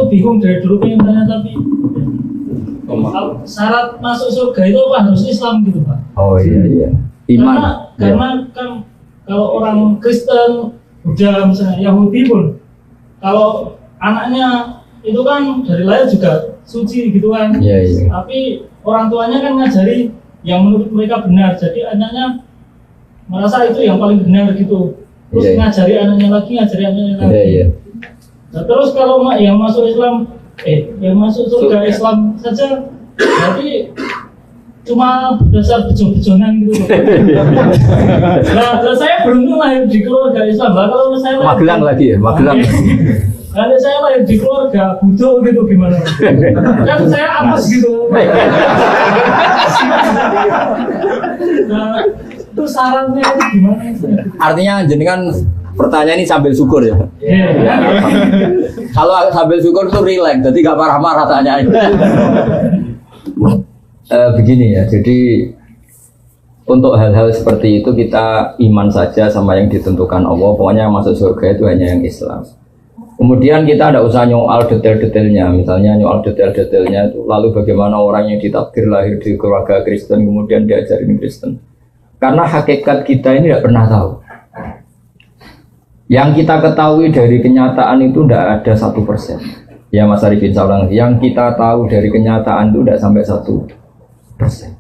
tuh bingung dari dulu pengen tanya tapi syarat masuk surga itu apa harus Islam gitu Pak? Oh iya. Iman. Karena kan kalau orang Kristen, Buddha misalnya Yahudi pun kalau anaknya itu kan dari lahir juga suci gitu kan. Iya. Tapi orang tuanya kan ngajari yang menurut mereka benar. Jadi anaknya merasa itu yang paling benar gitu. Terus ngajari anaknya lagi. Iya. Nah, terus kalau yang masuk Islam, yang masuk surga Islam saja, berarti cuma dasar bejo-bejonan gitu. Nah, saya beruntung lahir di keluarga Islam. Nah, kalau saya Magelang lagi ya, Magelang. Kalau saya lahir di keluarga Buddha gitu gimana? Kan saya apes gitu. Nah, itu sarannya itu gimana? Artinya jenengan pertanyaan ini sambil syukur ya. Kalau sambil syukur tuh relax, jadi gak marah-marah tanyain. Begini ya, jadi untuk hal-hal seperti itu kita iman saja sama yang ditentukan Allah. Pokoknya yang masuk surga itu hanya yang Islam. Kemudian kita tidak usah nyoal detail-detailnya. Misalnya nyoal detail-detailnya itu lalu bagaimana orang yang ditakdir lahir di keluarga Kristen kemudian diajarin Kristen. Karena hakikat kita ini tidak pernah tahu. Yang kita ketahui dari kenyataan itu tidak ada 1%. Ya Mas Arifin Saulang, yang kita tahu dari kenyataan itu tidak sampai 1%.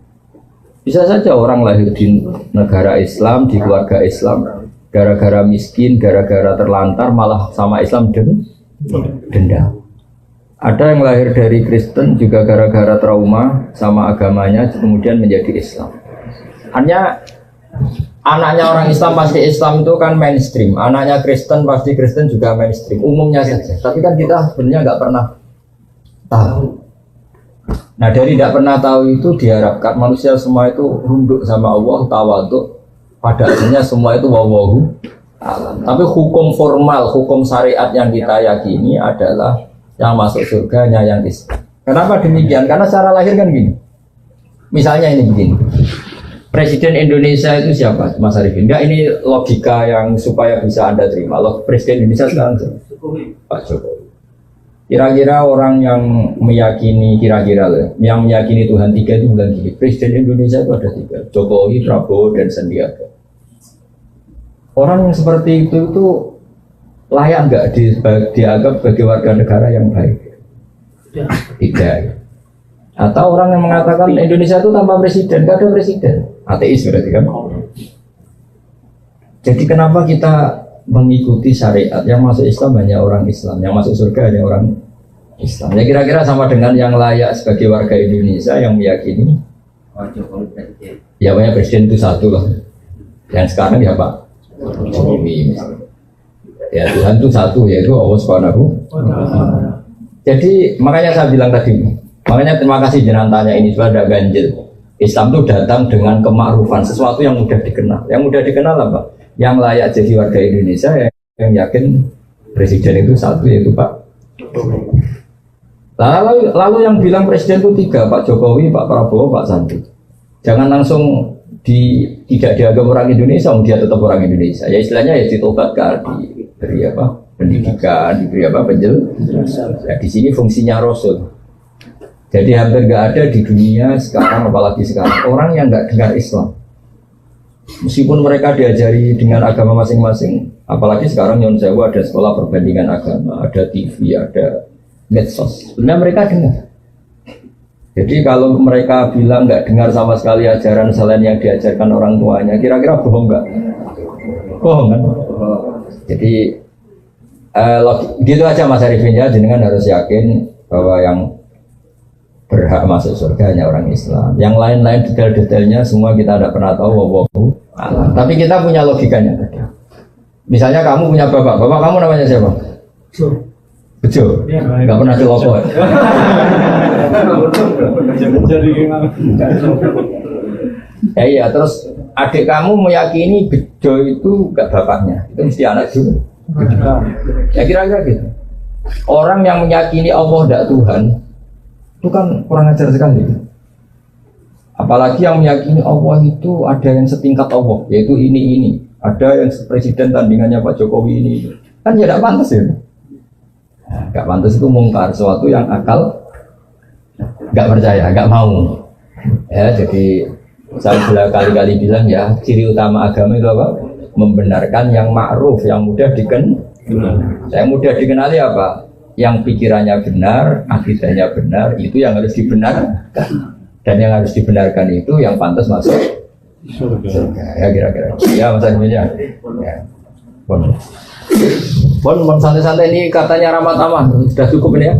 Bisa saja orang lahir di negara Islam, di keluarga Islam, gara-gara miskin, gara-gara terlantar, malah sama Islam denda. Ada yang lahir dari Kristen juga gara-gara trauma sama agamanya, kemudian menjadi Islam. Hanya anaknya orang Islam pasti Islam itu kan mainstream, anaknya Kristen pasti Kristen juga mainstream, umumnya saja. Tapi kan kita sebenarnya nggak pernah tahu. Nah dari tidak pernah tahu itu diharapkan manusia semua itu runduk sama Allah, tawaduk. Pada akhirnya semua itu wallahu a'lam. Tapi hukum formal, hukum syariat yang kita yakini adalah yang masuk surganya yang Islam. Kenapa demikian? Karena secara lahir kan gini. Misalnya ini begini. Presiden Indonesia itu siapa, Mas Arifin? Enggak, ini logika yang supaya bisa Anda terima. Presiden Indonesia sekarang Pak Jokowi. Kira-kira orang yang meyakini, yang meyakini Tuhan 3 itu bukan gini. Presiden Indonesia itu ada 3, Jokowi, Prabowo, dan Sandiaga. Orang yang seperti itu layak enggak dianggap sebagai warga negara yang baik? Tidak. Atau orang yang mengatakan Indonesia itu tanpa presiden, tidak ada presiden, ateis berarti kan. Jadi kenapa kita mengikuti syariat yang masuk Islam hanya orang Islam, yang masuk surga hanya orang Islam? Ya kira-kira sama dengan yang layak sebagai warga Indonesia yang meyakini ya banyak presiden itu satu lah. Yang sekarang ya Pak Jokowi. Ya Tuhan itu satu, yaitu Allah Subhanahu. Jadi makanya saya bilang tadi. Makanya terima kasih jenengan tanya ini sudah ada ganjil. Islam itu datang dengan kemakrufan, sesuatu yang mudah dikenal. Yang mudah dikenal apa? Yang layak jadi warga Indonesia yang yakin presiden itu satu, yaitu Pak. Lalu yang bilang presiden itu 3, Pak Jokowi, Pak Prabowo, Pak Sandi. Jangan langsung tidak dianggap orang Indonesia, dia tetap orang Indonesia. Ya istilahnya ya ditobatkan, diberi apa? Pendidikan, diberi apa? Penjelasan. Ya, di sini fungsinya Rasul. Jadi hampir nggak ada di dunia sekarang, apalagi sekarang, orang yang nggak dengar Islam. Meskipun mereka diajari dengan agama masing-masing, apalagi sekarang Nyon Sewu ada sekolah perbandingan agama, ada TV, ada medsos. Sebenarnya mereka dengar. Jadi kalau mereka bilang nggak dengar sama sekali ajaran selain yang diajarkan orang tuanya, kira-kira bohong nggak? Bohong kan? Jadi gitu aja Mas Arifin ya, jenengan harus yakin bahwa yang berhak masuk surga hanya orang Islam. Yang lain-lain detail-detailnya semua kita tidak pernah tahu. Tapi kita punya logikanya. Misalnya kamu punya bapak kamu namanya siapa? Bejo. Nggak pernah celoko. Ya iya, terus adik kamu meyakini Bejo itu nggak bapaknya, itu mesti anak juga. Ya kira-kira gitu. Orang yang meyakini Allah tidak Tuhan itu kan kurang ajar sekali. Apalagi yang meyakini Allah itu ada yang setingkat Allah, yaitu ini. Ada yang presiden tandingannya Pak Jokowi ini. Kan tidak pantas ya. Gak pantas itu mungkar, sesuatu yang akal gak percaya, gak mau. Ya, jadi saya sudah kali-kali bilang ya, ciri utama agama itu apa? Membenarkan yang ma'ruf, yang mudah Saya mudah dikenali apa? Yang pikirannya benar, akidahnya benar, itu yang harus dibenarkan. Dan yang harus dibenarkan itu yang pantas masuk surga. Ya kira-kira. Ya Mas Arifin ya. Bon santai-santai ini katanya Rahmat Aman sudah cukup ini ya.